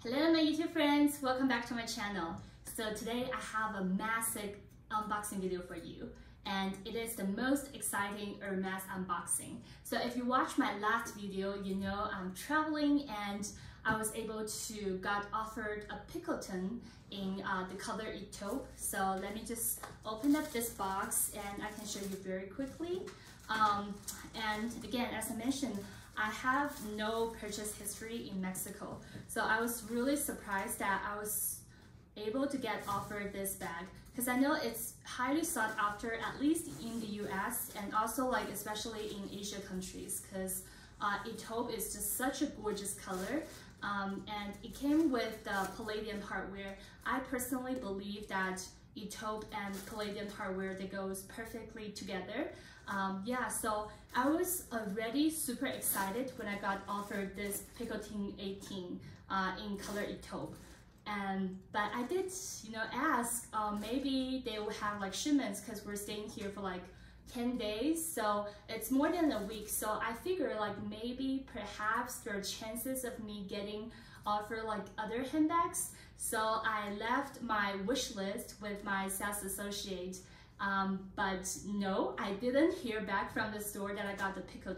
Hello my YouTube friends, welcome back to my channel. So today I have a massive unboxing video for you, and it is the most exciting Hermes unboxing. So if you watched my last video, you know I'm traveling and I was able to got offered a Pico in the color Etoupe. So let me just open up this box and I can show you very quickly. And again, as I mentioned, I have no purchase history in Mexico. So I was really surprised that I was able to get offered this bag because I know it's highly sought after, at least in the US and also like especially in Asia countries, because Etoupe is just such a gorgeous color. And it came with the palladium hardware. I personally believe that Etoupe and palladium hardware, they goes perfectly together. Yeah, so I was already super excited when I got offered this Pico 18 in color Etoupe. But I did, ask maybe they will have like shipments because we're staying here for like 10 days, so it's more than a week. So I figure like maybe perhaps there are chances of me getting offered like other handbags. So I left my wish list with my sales associate. But no, I didn't hear back from the store that I got the Pico.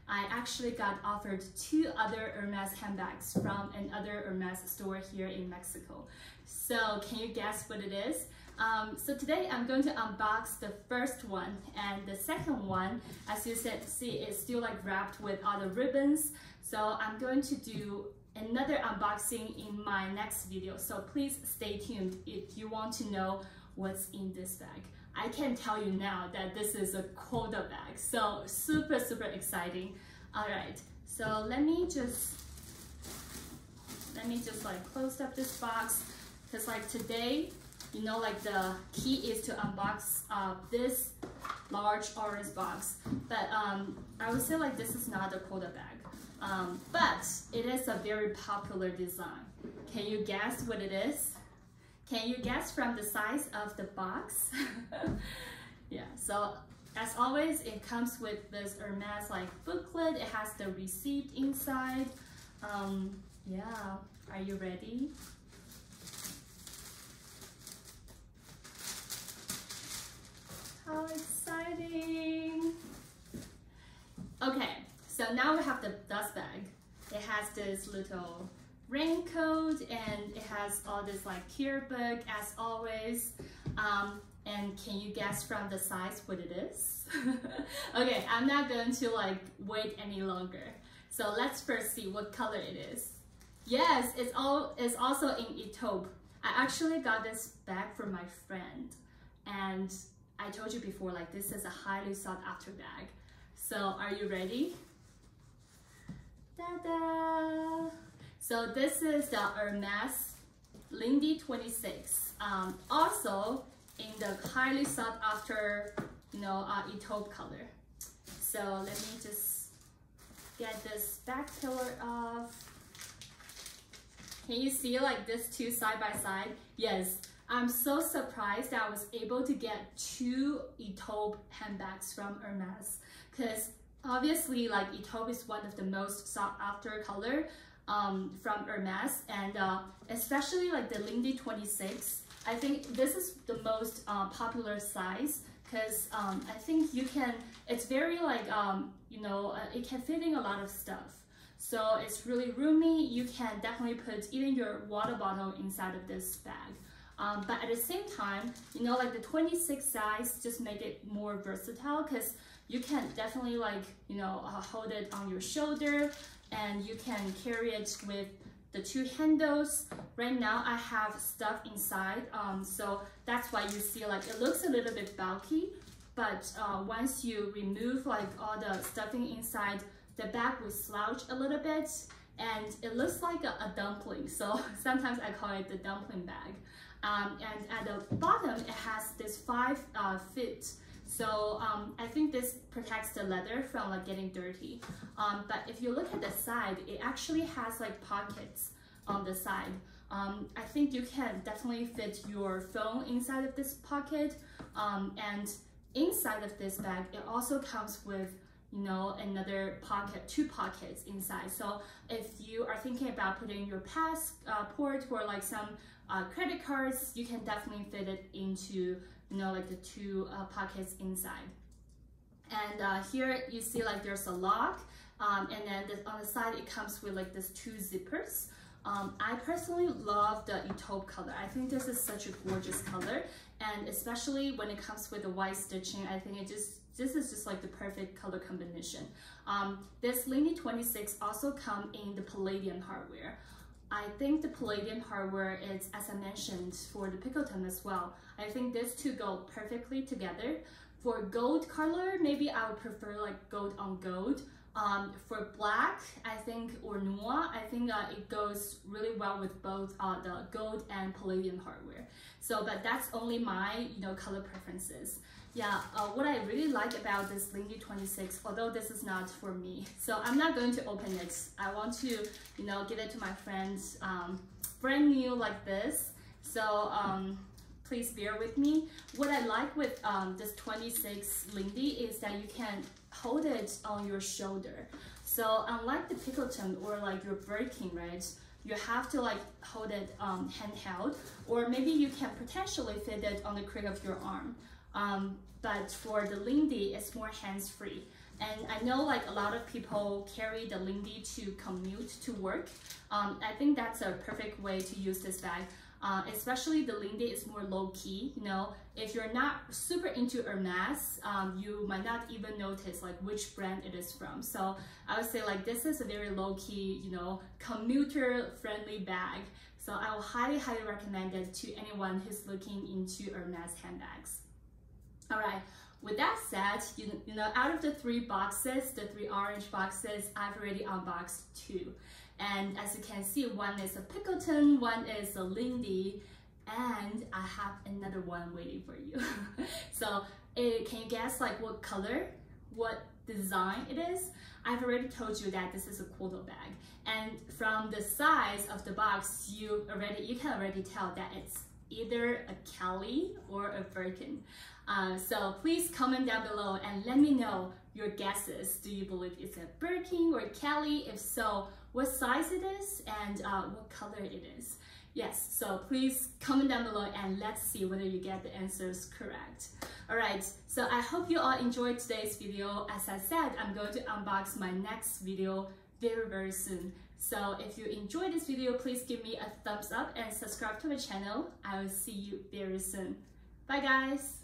I actually got offered 2 other Hermes handbags from another Hermes store here in Mexico. So can you guess what it is? So today I'm going to unbox the first one, and the second one, as you see, is still like wrapped with all the ribbons. So I'm going to do another unboxing in my next video. So please stay tuned if you want to know what's in this bag. I can tell you now that this is a Quota bag, so super exciting. All right, so let me just like close up this box, because like today, like the key is to unbox this large orange box. But I would say like this is not a Quota bag, but it is a very popular design. Can you guess what it is? Can you guess from the size of the box? Yeah, so as always, it comes with this Hermes like booklet. It has the receipt inside. Yeah, are you ready? How exciting! Okay, so now we have the dust bag. It has this little raincoat and it has all this like care book as always. And can you guess from the size what it is? Okay, I'm not going to like wait any longer. So let's first see what color it is. Yes, it's also in Etoupe. I actually got this bag from my friend, and I told you before, like this is a highly sought after bag. So are you ready? Ta-da! So this is the Hermes Lindy 26, also in the highly sought after, Etoupe color. So let me just get this back pillar off. Can you see like this 2 side by side? Yes, I'm so surprised that I was able to get 2 Etoupe handbags from Hermes, because obviously like Etoupe is one of the most sought after color from Hermes, and especially like the Lindy 26. I think this is the most popular size, because I think it's very like, it can fit in a lot of stuff. So it's really roomy. You can definitely put even your water bottle inside of this bag. But at the same time, like the 26 size just make it more versatile, because you can definitely like, hold it on your shoulder, and you can carry it with the 2 handles. Right now I have stuff inside, so that's why you see like it looks a little bit bulky, but once you remove like all the stuffing inside, the bag will slouch a little bit and it looks like a dumpling. So sometimes I call it the dumpling bag. And at the bottom it has this 5 fit. So I think this protects the leather from like getting dirty. But if you look at the side, it actually has like pockets on the side. I think you can definitely fit your phone inside of this pocket. And inside of this bag, it also comes with, you know, another pocket, 2 pockets inside. So if you are thinking about putting your passport or like some credit cards, you can definitely fit it into, you know, like the 2 pockets inside. And here you see like there's a lock, and then on the side it comes with like this 2 zippers. I personally love the Etoupe color. I think this is such a gorgeous color, and especially when it comes with the white stitching, I think this is just like the perfect color combination. This Lindy 26 also come in the palladium hardware. I think the palladium hardware is, as I mentioned, for the Picoton as well. I think these 2 go perfectly together. For gold color, maybe I would prefer like gold on gold. For black, I think, or noir, I think it goes really well with both the gold and palladium hardware. So, but that's only my, you know, color preferences. Yeah, what I really like about this Lindy 26, although this is not for me, so I'm not going to open it. I want to, you know, give it to my friends, brand new like this. So please bear with me. What I like with this 26 Lindy is that you can hold it on your shoulder. So unlike the Picoton or like your Birkin, right, you have to like hold it handheld, or maybe you can potentially fit it on the crick of your arm. But for the Lindy, it's more hands-free. And I know like a lot of people carry the Lindy to commute to work. I think that's a perfect way to use this bag. Especially the Lindy is more low-key, you know. If you're not super into Hermes, you might not even notice like which brand it is from. So I would say like this is a very low-key, you know, commuter-friendly bag. So I will highly recommend it to anyone who's looking into Hermes handbags. All right, with that said, you know, out of the 3 boxes, the 3 orange boxes, I've already unboxed 2. And as you can see, one is a Picoton, one is a Lindy, and I have another one waiting for you. So can you guess like what color, what design it is? I've already told you that this is a Quota bag. And from the size of the box, you can already tell that it's either a Kelly or a Birkin. So please comment down below and let me know your guesses. Do you believe it's a Birkin or a Kelly? If so, what size it is and what color it is? Yes, so please comment down below and let's see whether you get the answers correct. All right, so I hope you all enjoyed today's video. As I said, I'm going to unbox my next video very soon. So if you enjoyed this video, please give me a thumbs up and subscribe to my channel. I will see you very soon. Bye guys.